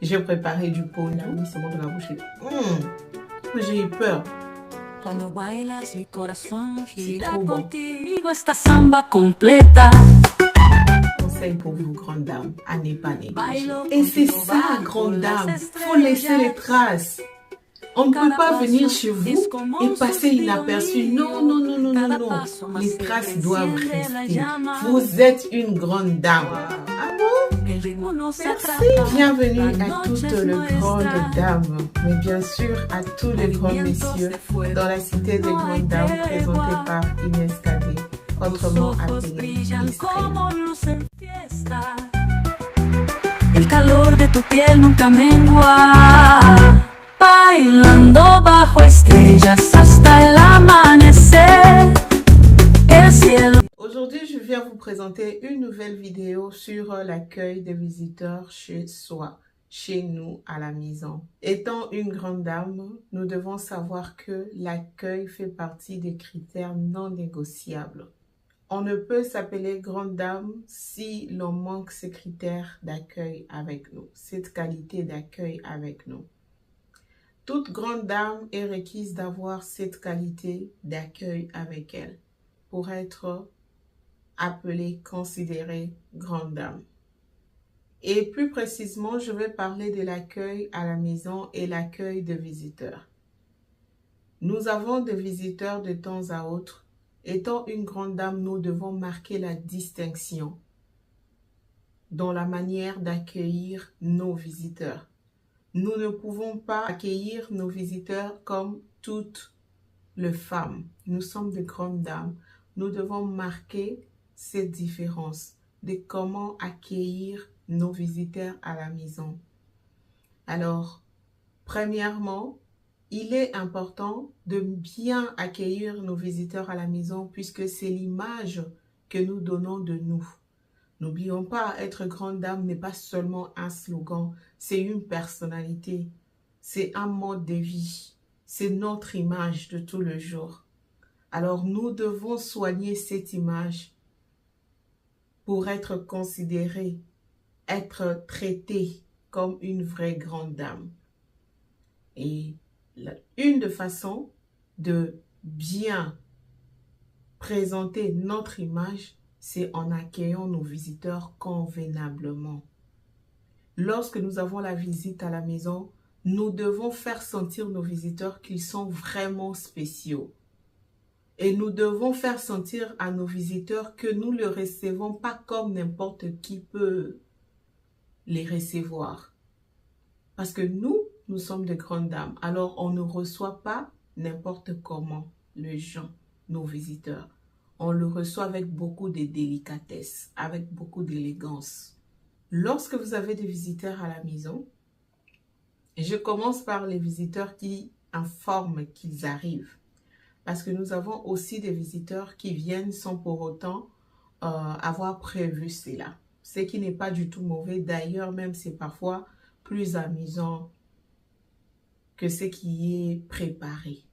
J'ai préparé du pot, là, mis seulement de la bouche. J'ai eu peur. Cuando bailas mi corazón gira trop bon. contigo esta samba completa. Conseil pour vous, grande dame, à ne pas négliger. Et c'est ça, grande dame, faut laisser les traces. On ne peut pas venir chez vous et passer inaperçu. Non, non, non, non, non, non. Les traces doivent rester. Vous êtes une grande dame. Ah bon? Merci. Bienvenue à toutes les grandes dames, mais bien sûr à tous les grands messieurs dans la cité des grandes dames présentée par Inès Kadé, autrement appelée Mistrel. El calor de tu piel nunca mengua. Bailando bajo estrellas hasta el amanecer. El cielo. Aujourd'hui, je viens vous présenter une nouvelle vidéo sur l'accueil des visiteurs chez soi, chez nous à la maison. Étant une grande dame, nous devons savoir que l'accueil fait partie des critères non négociables. On ne peut s'appeler grande dame si l'on manque ces critères d'accueil avec nous, cette qualité d'accueil avec nous. Toute grande dame est requise d'avoir cette qualité d'accueil avec elle pour être appelée, considérée grande dame. Et plus précisément, je vais parler de l'accueil à la maison et l'accueil de visiteurs. Nous avons des visiteurs de temps à autre. Étant une grande dame, nous devons marquer la distinction dans la manière d'accueillir nos visiteurs. Nous ne pouvons pas accueillir nos visiteurs comme toutes les femmes. Nous sommes de grandes dames. Nous devons marquer cette différence de comment accueillir nos visiteurs à la maison. Alors, premièrement, il est important de bien accueillir nos visiteurs à la maison puisque c'est l'image que nous donnons de nous. N'oublions pas, être grande dame n'est pas seulement un slogan, c'est une personnalité, c'est un mode de vie, c'est notre image de tous les jours. Alors nous devons soigner cette image pour être considérée, être traitée comme une vraie grande dame. Et une des façons de bien présenter notre image, c'est en accueillant nos visiteurs convenablement. Lorsque nous avons la visite à la maison, nous devons faire sentir nos visiteurs qu'ils sont vraiment spéciaux. Et nous devons faire sentir à nos visiteurs que nous ne les recevons pas comme n'importe qui peut les recevoir. Parce que nous sommes de grandes dames. Alors, on ne reçoit pas n'importe comment les gens, nos visiteurs. On le reçoit avec beaucoup de délicatesse, avec beaucoup d'élégance. Lorsque vous avez des visiteurs à la maison, je commence par les visiteurs qui informent qu'ils arrivent. Parce que nous avons aussi des visiteurs qui viennent sans pour autant avoir prévu cela. Ce qui n'est pas du tout mauvais. D'ailleurs, même c'est parfois plus amusant que ce qui est préparé.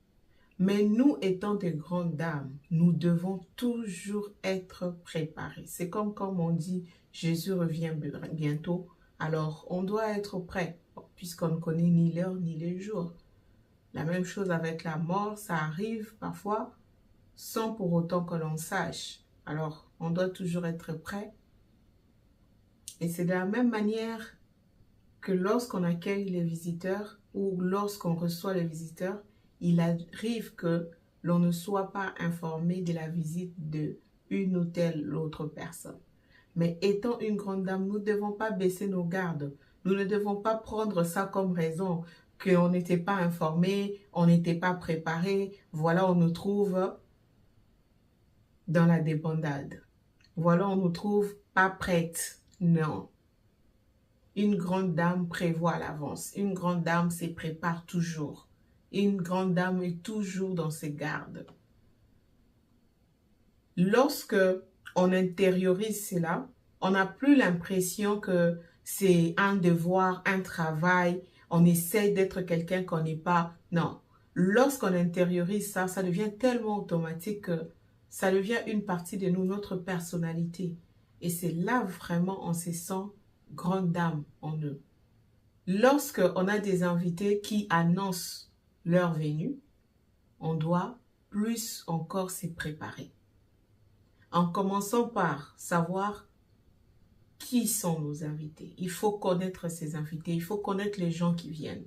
Mais nous, étant des grandes dames, nous devons toujours être préparés. C'est comme on dit, Jésus revient bientôt. Alors, on doit être prêt, puisqu'on ne connaît ni l'heure ni le jour. La même chose avec la mort, ça arrive parfois sans pour autant que l'on sache. Alors, on doit toujours être prêt. Et c'est de la même manière que lorsqu'on accueille les visiteurs ou lorsqu'on reçoit les visiteurs, il arrive que l'on ne soit pas informé de la visite de une ou telle autre personne. Mais étant une grande dame, nous ne devons pas baisser nos gardes. Nous ne devons pas prendre ça comme raison qu'on n'était pas informé, on n'était pas préparé. Voilà, on nous trouve dans la débandade. Voilà, on nous trouve pas prête. Non. Une grande dame prévoit à l'avance. Une grande dame se prépare toujours. Une grande dame est toujours dans ses gardes. Lorsque on intériorise cela, on n'a plus l'impression que c'est un devoir, un travail. On essaie d'être quelqu'un qu'on n'est pas. Non. Lorsqu'on intériorise ça, ça devient tellement automatique que ça devient une partie de nous, notre personnalité. Et c'est là vraiment on se sent grande dame en eux. lorsque on a des invités qui annoncent leur venue, on doit plus encore s'y préparer. En commençant par savoir qui sont nos invités. Il faut connaître ces invités, il faut connaître les gens qui viennent.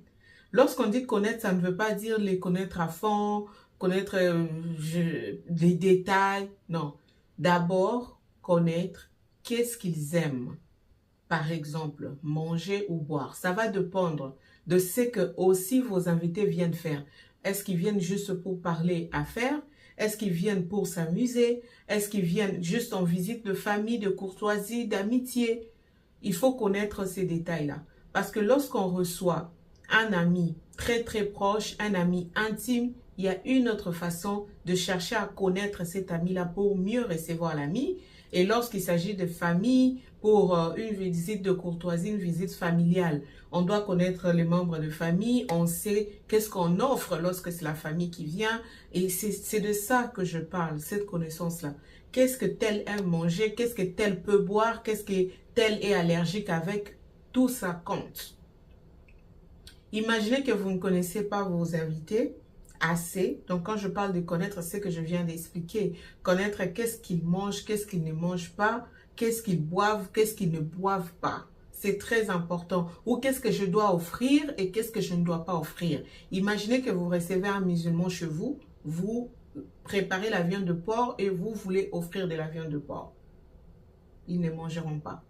Lorsqu'on dit connaître, ça ne veut pas dire les connaître à fond, connaître les détails. Non. D'abord, connaître qu'est-ce qu'ils aiment. Par exemple, manger ou boire. Ça va dépendre de ce que aussi vos invités viennent faire. Est-ce qu'ils viennent juste pour parler affaires? Est-ce qu'ils viennent pour s'amuser? Est-ce qu'ils viennent juste en visite de famille, de courtoisie, d'amitié? Il faut connaître ces détails-là. Parce que lorsqu'on reçoit un ami très très proche, un ami intime, il y a une autre façon de chercher à connaître cet ami-là pour mieux recevoir l'ami. Et lorsqu'il s'agit de famille, pour une visite de courtoisie, une visite familiale, on doit connaître les membres de famille, on sait qu'est-ce qu'on offre lorsque c'est la famille qui vient. Et c'est de ça que je parle, cette connaissance-là. Qu'est-ce que tel aime manger, qu'est-ce que tel peut boire, qu'est-ce que tel est allergique avec, tout ça compte. Imaginez que vous ne connaissez pas vos invités assez. Donc, quand je parle de connaître, c'est ce que je viens d'expliquer. Connaître qu'est-ce qu'ils mangent, qu'est-ce qu'ils ne mangent pas, qu'est-ce qu'ils boivent, qu'est-ce qu'ils ne boivent pas. C'est très important. Ou qu'est-ce que je dois offrir et qu'est-ce que je ne dois pas offrir. Imaginez que vous recevez un musulman chez vous, vous préparez la viande de porc et vous voulez offrir de la viande de porc. Ils ne mangeront pas.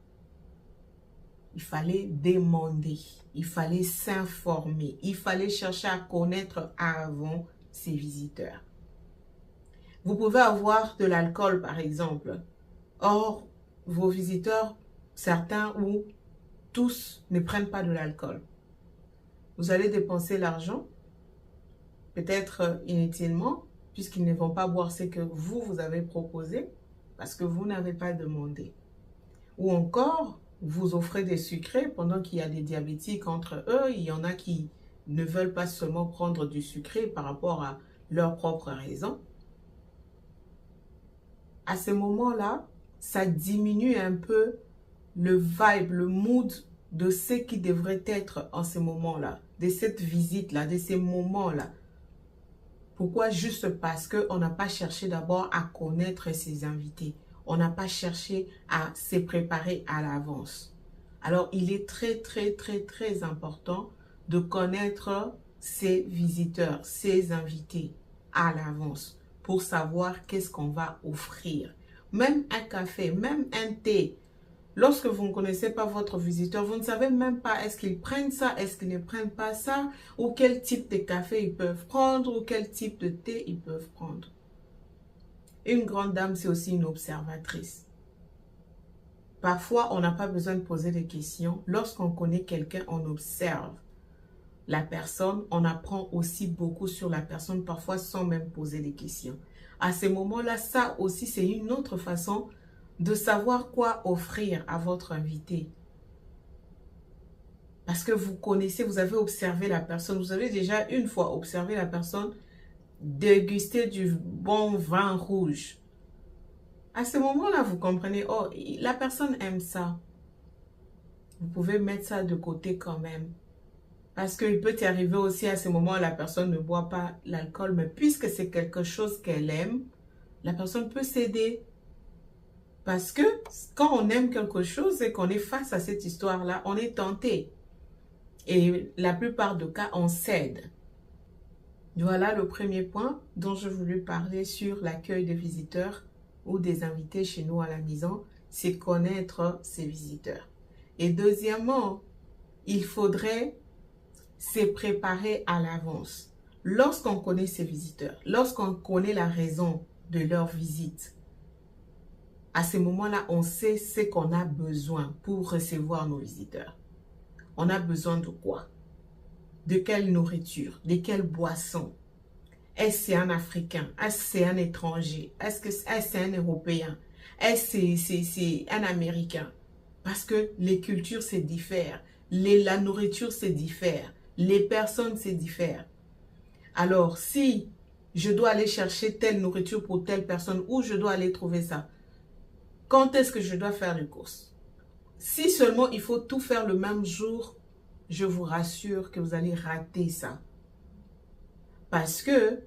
Il fallait demander, il fallait s'informer, il fallait chercher à connaître avant ses visiteurs. Vous pouvez avoir de l'alcool par exemple. Or, vos visiteurs, certains ou tous ne prennent pas de l'alcool. Vous allez dépenser l'argent, peut-être inutilement, puisqu'ils ne vont pas boire ce que vous avez proposé, parce que vous n'avez pas demandé. Ou encore, vous offrez des sucrés pendant qu'il y a des diabétiques entre eux. Il y en a qui ne veulent pas seulement prendre du sucré par rapport à leurs propres raisons. À ce moment-là, ça diminue un peu le vibe, le mood de ce qui devrait être en ce moment-là, de cette visite-là, de ces moments-là. Pourquoi? Juste parce qu'on n'a pas cherché d'abord à connaître ses invités. On n'a pas cherché à se préparer à l'avance. Alors, il est très, très, très, très important de connaître ses visiteurs, ses invités à l'avance pour savoir qu'est-ce qu'on va offrir. Même un café, même un thé. Lorsque vous ne connaissez pas votre visiteur, vous ne savez même pas est-ce qu'ils prennent ça, est-ce qu'ils ne prennent pas ça, ou quel type de café ils peuvent prendre, ou quel type de thé ils peuvent prendre. Une grande dame, c'est aussi une observatrice. Parfois, on n'a pas besoin de poser des questions. Lorsqu'on connaît quelqu'un, on observe la personne. On apprend aussi beaucoup sur la personne, parfois sans même poser des questions. À ce moment-là, ça aussi, c'est une autre façon de savoir quoi offrir à votre invité. Parce que vous connaissez, vous avez observé la personne. Vous avez déjà une fois observé la personne déguster du bon vin rouge. À ce moment-là, vous comprenez, oh, la personne aime ça. Vous pouvez mettre ça de côté quand même. Parce qu'il peut y arriver aussi à ce moment, la personne ne boit pas l'alcool, mais puisque c'est quelque chose qu'elle aime, la personne peut céder. Parce que quand on aime quelque chose et qu'on est face à cette histoire-là, on est tenté. Et la plupart des cas, on cède. Voilà le premier point dont je voulais parler sur l'accueil des visiteurs ou des invités chez nous à la maison, c'est connaître ses visiteurs. Et deuxièmement, il faudrait se préparer à l'avance. Lorsqu'on connaît ses visiteurs, lorsqu'on connaît la raison de leur visite, à ce moment-là, on sait ce qu'on a besoin pour recevoir nos visiteurs. On a besoin de quoi? De quelle nourriture? De quelle boisson? Est-ce que c'est un Africain? Est-ce que c'est un étranger? Est-ce que c'est un Européen? Est-ce que c'est un Américain? Parce que les cultures, c'est différent. La nourriture, c'est différent. Les personnes, c'est différent. Alors, si je dois aller chercher telle nourriture pour telle personne, où je dois aller trouver ça? Quand est-ce que je dois faire les courses? Si seulement il faut tout faire le même jour, je vous rassure que vous allez rater ça. Parce que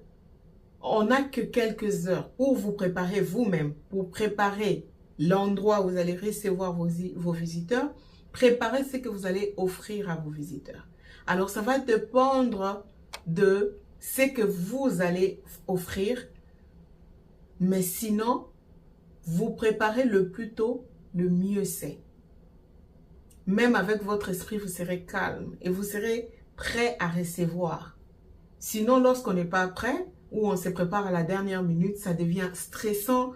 on n'a que quelques heures pour vous préparer vous-même, pour préparer l'endroit où vous allez recevoir vos visiteurs, préparer ce que vous allez offrir à vos visiteurs. Alors, ça va dépendre de ce que vous allez offrir, mais sinon, vous préparez le plus tôt, le mieux c'est. Même avec votre esprit, vous serez calme et vous serez prêt à recevoir. Sinon, lorsqu'on n'est pas prêt, ou on se prépare à la dernière minute, ça devient stressant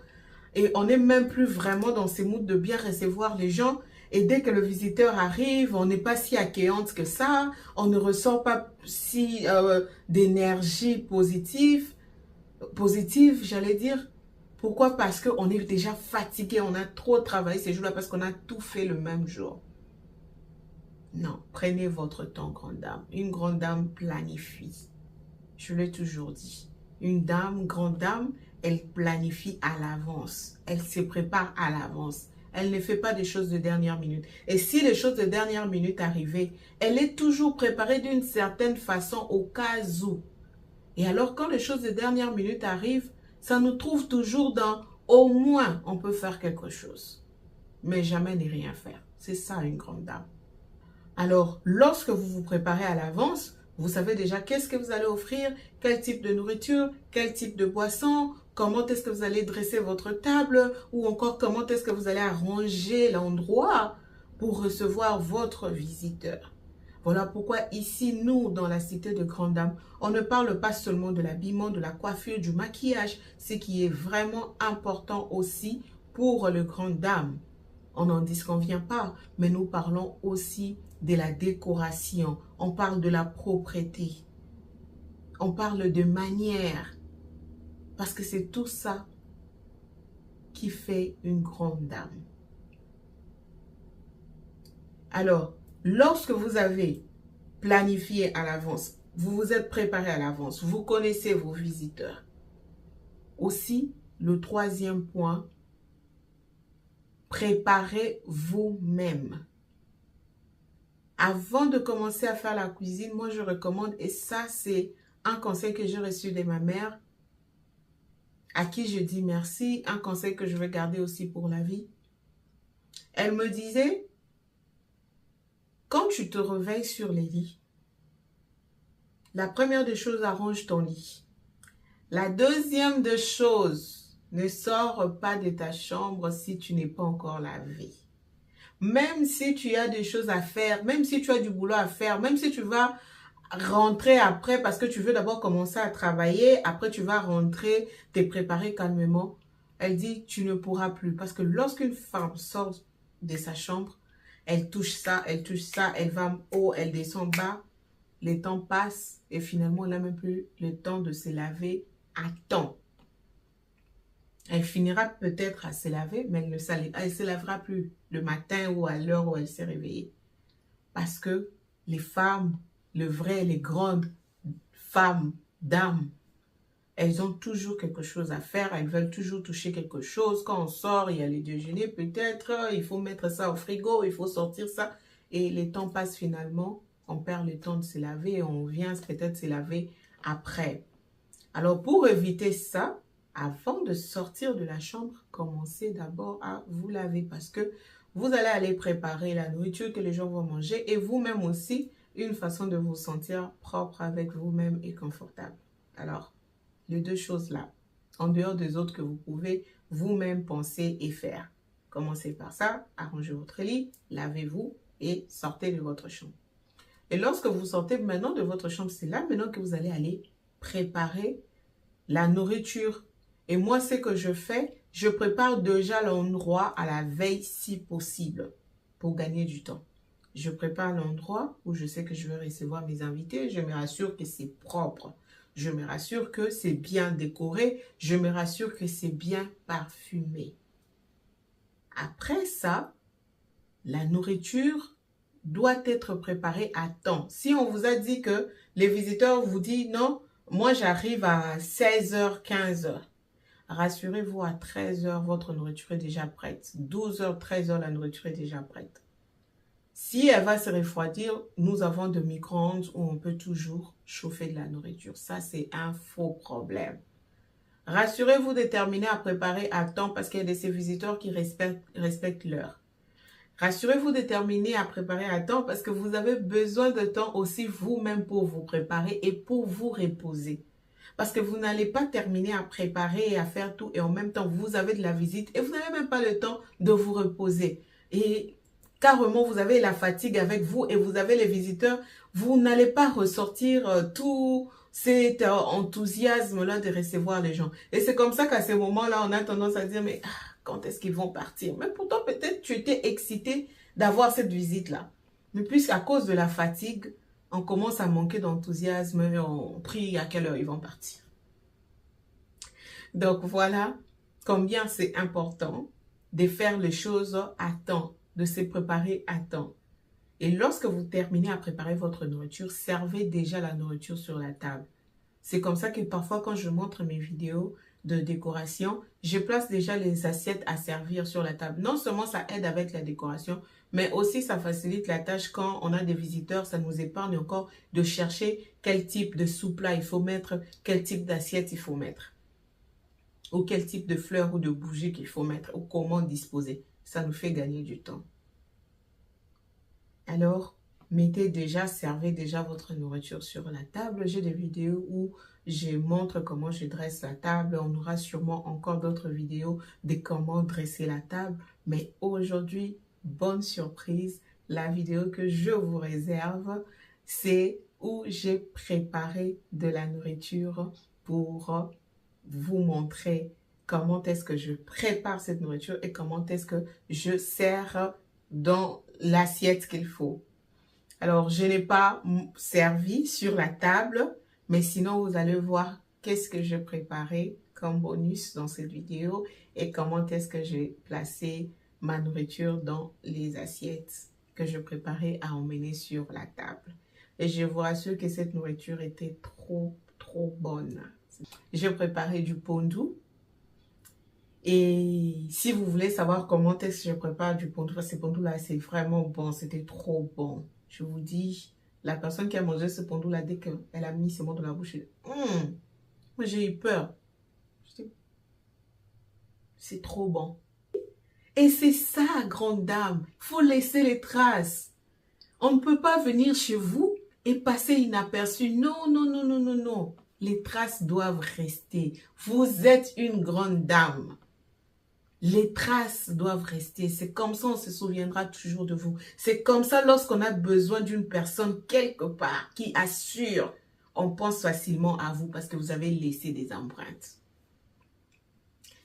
et on n'est même plus vraiment dans ces moods de bien recevoir les gens. Et dès que le visiteur arrive, on n'est pas si accueillante que ça, on ne ressent pas si d'énergie positive, j'allais dire. Pourquoi? Parce qu'on est déjà fatigué, on a trop travaillé ces jours-là parce qu'on a tout fait le même jour. Non, prenez votre temps, grande dame. Une grande dame planifie. Je l'ai toujours dit. Une dame, grande dame, elle planifie à l'avance. Elle se prépare à l'avance. Elle ne fait pas des choses de dernière minute. Et si les choses de dernière minute arrivaient, elle est toujours préparée d'une certaine façon au cas où. Et alors, quand les choses de dernière minute arrivent, ça nous trouve toujours dans au moins on peut faire quelque chose. Mais jamais ne rien faire. C'est ça une grande dame. Alors, lorsque vous vous préparez à l'avance, vous savez déjà qu'est-ce que vous allez offrir, quel type de nourriture, quel type de boisson, comment est-ce que vous allez dresser votre table ou encore comment est-ce que vous allez arranger l'endroit pour recevoir votre visiteur. Voilà pourquoi ici, nous, dans la cité de Grande Dame, on ne parle pas seulement de l'habillement, de la coiffure, du maquillage, ce qui est vraiment important aussi pour les grandes dames. On n'en disconvient pas, mais nous parlons aussi de la décoration, on parle de la propreté, on parle de manière, parce que c'est tout ça qui fait une grande dame. Alors, lorsque vous avez planifié à l'avance, vous vous êtes préparé à l'avance, vous connaissez vos visiteurs. Aussi, le troisième point, préparez vous-même. Avant de commencer à faire la cuisine, moi je recommande, et ça c'est un conseil que j'ai reçu de ma mère, à qui je dis merci, un conseil que je vais garder aussi pour la vie. Elle me disait, quand tu te réveilles sur les lits, la première des choses, arrange ton lit. La deuxième des choses, ne sors pas de ta chambre si tu n'es pas encore lavé. Même si tu as des choses à faire, même si tu as du boulot à faire, même si tu vas rentrer après parce que tu veux d'abord commencer à travailler, après tu vas rentrer, te préparer calmement. Elle dit, tu ne pourras plus. Parce que lorsqu'une femme sort de sa chambre, elle touche ça, elle va haut, elle descend bas, les temps passent et finalement, elle n'a même plus le temps de se laver à temps. Elle finira peut-être à se laver, mais elle ne se lavera plus le matin ou à l'heure où elle s'est réveillée. Parce que les femmes, les grandes femmes, dames, elles ont toujours quelque chose à faire, elles veulent toujours toucher quelque chose. Quand on sort, il y a les déjeuners peut-être, il faut mettre ça au frigo, il faut sortir ça. Et les temps passent finalement, on perd le temps de se laver et on vient peut-être se laver après. Alors pour éviter ça, avant de sortir de la chambre, commencez d'abord à vous laver parce que vous allez aller préparer la nourriture que les gens vont manger et vous-même aussi, une façon de vous sentir propre avec vous-même et confortable. Alors, les deux choses-là, en dehors des autres que vous pouvez vous-même penser et faire. Commencez par ça, arrangez votre lit, lavez-vous et sortez de votre chambre. Et lorsque vous sortez maintenant de votre chambre, c'est là maintenant que vous allez aller préparer la nourriture. Et moi, ce que je fais, je prépare déjà l'endroit à la veille si possible pour gagner du temps. Je prépare l'endroit où je sais que je vais recevoir mes invités. Je me rassure que c'est propre. Je me rassure que c'est bien décoré. Je me rassure que c'est bien parfumé. Après ça, la nourriture doit être préparée à temps. Si on vous a dit que les visiteurs vous disent non, moi j'arrive à 16h, 15h. Rassurez-vous, à 13h, votre nourriture est déjà prête. 12h, 13h, la nourriture est déjà prête. Si elle va se refroidir, nous avons de micro-ondes où on peut toujours chauffer de la nourriture. Ça, c'est un faux problème. Rassurez-vous de terminer à préparer à temps parce qu'il y a de ces visiteurs qui respectent l'heure. Rassurez-vous de terminer à préparer à temps parce que vous avez besoin de temps aussi vous-même pour vous préparer et pour vous reposer. Parce que vous n'allez pas terminer à préparer et à faire tout et en même temps, vous avez de la visite et vous n'avez même pas le temps de vous reposer. Et carrément, vous avez la fatigue avec vous et vous avez les visiteurs. Vous n'allez pas ressortir tout cet enthousiasme-là de recevoir les gens. Et c'est comme ça qu'à ce moment-là, on a tendance à dire, mais quand est-ce qu'ils vont partir? Mais pourtant, peut-être tu étais excité d'avoir cette visite-là. Mais puisqu'à cause de la fatigue, on commence à manquer d'enthousiasme et on prie à quelle heure ils vont partir. Donc voilà combien c'est important de faire les choses à temps, de se préparer à temps. Et lorsque vous terminez à préparer votre nourriture, servez déjà la nourriture sur la table. C'est comme ça que parfois quand je montre mes vidéos de décoration, je place déjà les assiettes à servir sur la table. Non seulement ça aide avec la décoration, mais aussi ça facilite la tâche quand on a des visiteurs. Ça nous épargne encore de chercher quel type de sous-plat il faut mettre, quel type d'assiette il faut mettre, ou quel type de fleurs ou de bougies qu'il faut mettre, ou comment disposer. Ça nous fait gagner du temps. Alors, servez déjà votre nourriture sur la table. J'ai des vidéos où je montre comment je dresse la table. On aura sûrement encore d'autres vidéos de comment dresser la table. Mais aujourd'hui, bonne surprise, la vidéo que je vous réserve, c'est où j'ai préparé de la nourriture pour vous montrer comment est-ce que je prépare cette nourriture et comment est-ce que je sers dans l'assiette qu'il faut. Alors, je n'ai pas servi sur la table, mais sinon, vous allez voir qu'est-ce que j'ai préparé comme bonus dans cette vidéo et comment est-ce que j'ai placé ma nourriture dans les assiettes que je préparais à emmener sur la table. Et je vous rassure que cette nourriture était trop bonne. J'ai préparé du pondu. Et si vous voulez savoir comment est-ce que je prépare du pondu, parce que ce pondu-là, c'est vraiment bon, c'était trop bon. Je vous dis, la personne qui a mangé ce pondu-là, dès qu'elle a mis ce mot dans la bouche, moi j'ai eu peur. C'est trop bon. Et c'est ça, grande dame, il faut laisser les traces. On ne peut pas venir chez vous et passer inaperçu. Non, non, non, non, non, non. Les traces doivent rester. Vous êtes une grande dame. Les traces doivent rester. C'est comme ça on se souviendra toujours de vous. C'est comme ça lorsqu'on a besoin d'une personne quelque part qui assure, on pense facilement à vous parce que vous avez laissé des empreintes.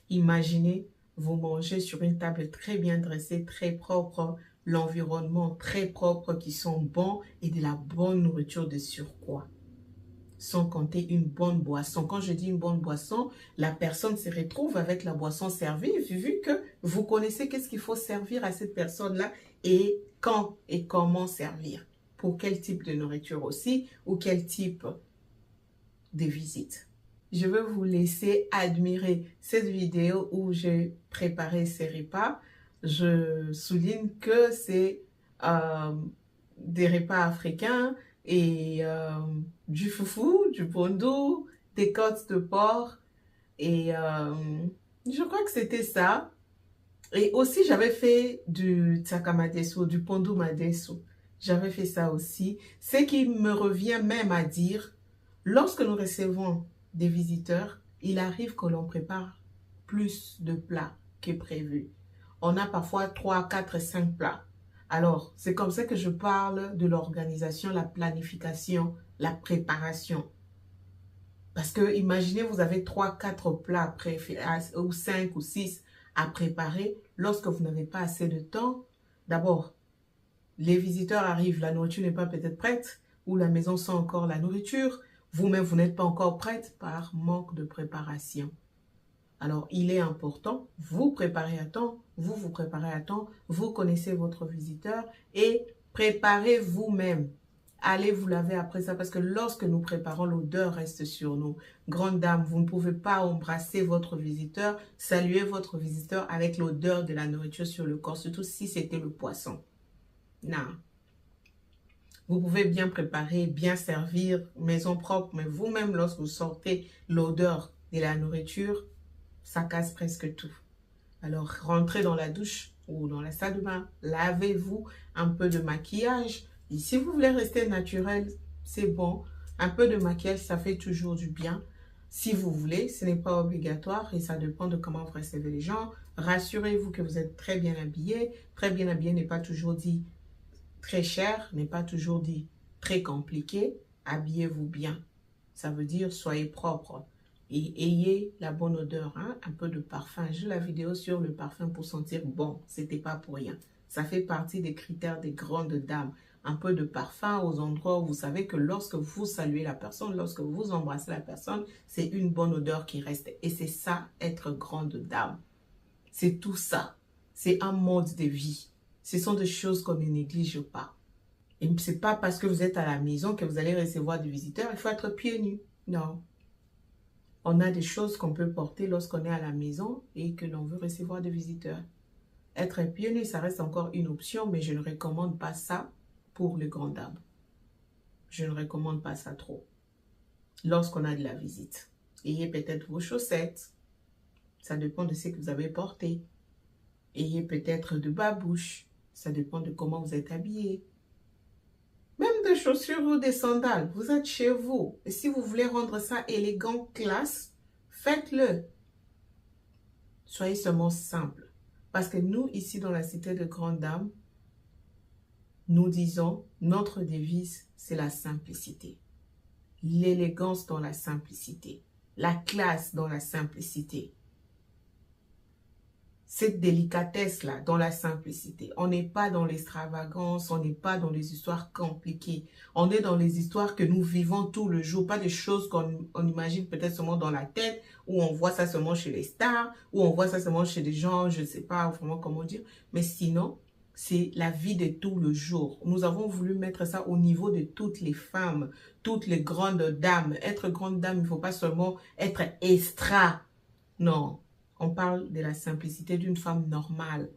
Imaginez, vous mangez sur une table très bien dressée, très propre, l'environnement très propre qui sont bons et de la bonne nourriture de surcroît. Sans compter une bonne boisson. Quand je dis une bonne boisson, la personne se retrouve avec la boisson servie, vu que vous connaissez qu'est-ce qu'il faut servir à cette personne-là et quand et comment servir. Pour quel type de nourriture aussi ou quel type de visite. Je veux vous laisser admirer cette vidéo où j'ai préparé ces repas. Je souligne que c'est des repas africains et du foufou, du pondu, des côtes de porc et je crois que c'était ça. Et aussi j'avais fait du tsakamadesu, du pondu madesu. J'avais fait ça aussi. Ce qui me revient même à dire, lorsque nous recevons des visiteurs, il arrive que l'on prépare plus de plats que prévu. On a parfois 3, 4, 5 plats. Alors, c'est comme ça que je parle de l'organisation, la planification, la préparation. Parce que imaginez, vous avez 3, 4 plats ou 5 ou 6 à préparer lorsque vous n'avez pas assez de temps. D'abord, les visiteurs arrivent, la nourriture n'est pas peut-être prête ou la maison sent encore la nourriture. Vous-même, vous n'êtes pas encore prête par manque de préparation. Alors, il est important, vous préparez à temps, vous préparez à temps, vous connaissez votre visiteur et préparez vous-même. Allez vous laver après ça parce que lorsque nous préparons, l'odeur reste sur nous. Grande dame, vous ne pouvez pas embrasser votre visiteur, saluer votre visiteur avec l'odeur de la nourriture sur le corps, surtout si c'était le poisson. Non. Vous pouvez bien préparer, bien servir, maison propre, mais vous-même, lorsque vous sortez l'odeur de la nourriture, ça casse presque tout. Alors, rentrez dans la douche ou dans la salle de bain, lavez-vous un peu de maquillage. Et si vous voulez rester naturel, c'est bon. Un peu de maquillage, ça fait toujours du bien. Si vous voulez, ce n'est pas obligatoire et ça dépend de comment vous recevez les gens. Rassurez-vous que vous êtes très bien habillé. Très bien habillé n'est pas toujours dit très cher, n'est pas toujours dit très compliqué. Habillez-vous bien. Ça veut dire soyez propre et ayez la bonne odeur, hein? Un peu de parfum. J'ai la vidéo sur le parfum pour sentir bon. C'était pas pour rien. Ça fait partie des critères des grandes dames. Un peu de parfum aux endroits où vous savez que lorsque vous saluez la personne, lorsque vous embrassez la personne, c'est une bonne odeur qui reste. Et c'est ça, être grande dame. C'est tout ça. C'est un mode de vie. Ce sont des choses qu'on ne néglige pas. Et ce n'est pas parce que vous êtes à la maison que vous allez recevoir des visiteurs. Il faut être pieds nus. Non. On a des choses qu'on peut porter lorsqu'on est à la maison et que l'on veut recevoir des visiteurs. Être pieds nus, ça reste encore une option, mais je ne recommande pas ça pour les grandes dames. Je ne recommande pas ça trop. Lorsqu'on a de la visite, ayez peut-être vos chaussettes. Ça dépend de ce que vous avez porté. Ayez peut-être de babouches. Ça dépend de comment vous êtes habillé. Même des chaussures ou des sandales. Vous êtes chez vous. Et si vous voulez rendre ça élégant, classe, faites-le. Soyez seulement simple. Parce que nous, ici dans la cité de Grande Dame, nous disons, notre devise, c'est la simplicité. L'élégance dans la simplicité. La classe dans la simplicité. Cette délicatesse-là, dans la simplicité. On n'est pas dans l'extravagance, on n'est pas dans les histoires compliquées. On est dans les histoires que nous vivons tout le jour, pas des choses qu'on imagine peut-être seulement dans la tête, ou on voit ça seulement chez les stars, ou on voit ça seulement chez des gens, je ne sais pas vraiment comment dire, mais sinon, c'est la vie de tout le jour. Nous avons voulu mettre ça au niveau de toutes les femmes, toutes les grandes dames. Être grande dame, il ne faut pas seulement être extra. Non, on parle de la simplicité d'une femme normale.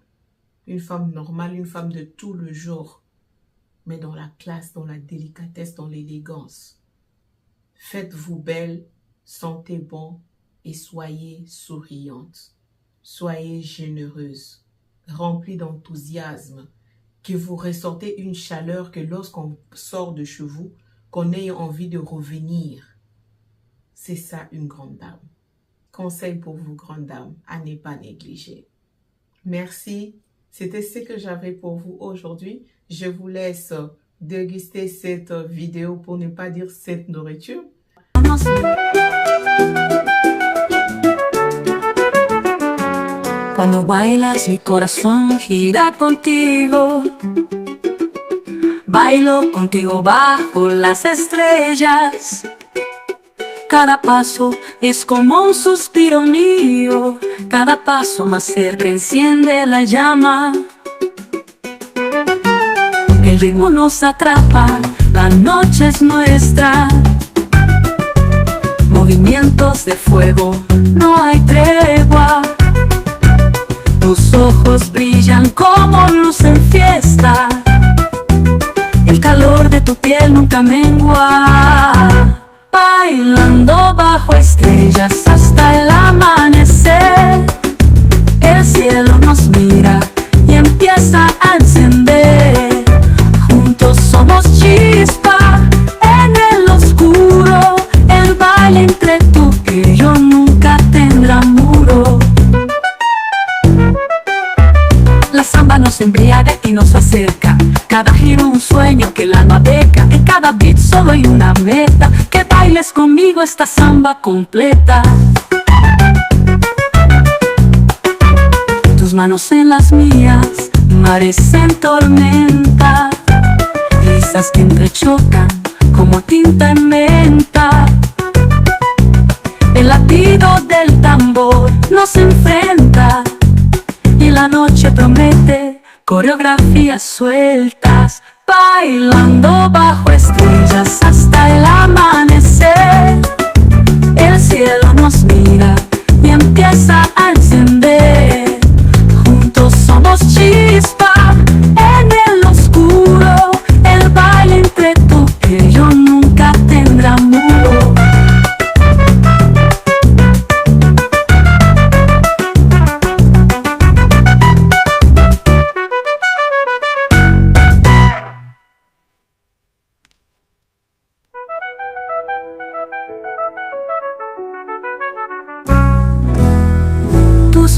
Une femme normale, une femme de tout le jour. Mais dans la classe, dans la délicatesse, dans l'élégance. Faites-vous belle, sentez bon et soyez souriante. Soyez généreuse. Rempli d'enthousiasme, que vous ressentez une chaleur que lorsqu'on sort de chez vous, qu'on ait envie de revenir. C'est ça une grande dame. Conseil pour vous, grande dame, à ne pas négliger. Merci, c'était ce que j'avais pour vous aujourd'hui. Je vous laisse déguster cette vidéo, pour ne pas dire cette nourriture. Cuando bailas mi corazón gira contigo. Bailo contigo bajo las estrellas. Cada paso es como un suspiro mío. Cada paso más cerca enciende la llama. El ritmo nos atrapa, la noche es nuestra. Movimientos de fuego, no hay tregua. Tus ojos brillan como luz en fiesta. El calor de tu piel nunca mengua. Bailando bajo estrellas hasta el amanecer. El cielo nos mira y empieza a encender. Juntos somos chispa en el oscuro. El baile entre tú y yo nunca tendrá muro. La samba nos embriaga y nos acerca. Cada giro un sueño que el alma beca. En cada beat solo hay una meta. Que bailes conmigo esta samba completa. Tus manos en las mías, mares en tormenta. Brisas que entrechocan como tinta en menta. El latido del tambor nos enfrenta. Y la noche promete coreografías sueltas. Bailando bajo estrellas hasta el amanecer. El cielo nos mira y empieza a encender. Juntos somos chispa en el oscuro.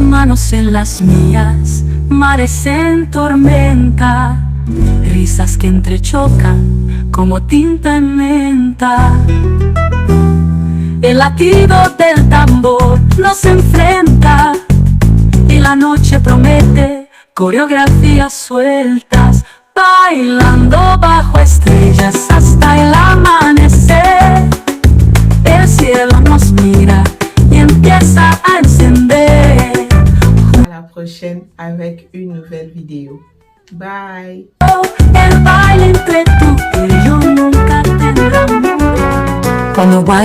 tus manos en las mías, mares en tormenta, risas que entrechocan como tinta en menta. El latido del tambor nos enfrenta y la noche promete coreografías sueltas, bailando bajo estrellas hasta el amanecer. El cielo nos mira y empieza a encender. À la prochaine avec une nouvelle vidéo. Bye. El baile entre tú y yo nunca tendrá muro. Cuando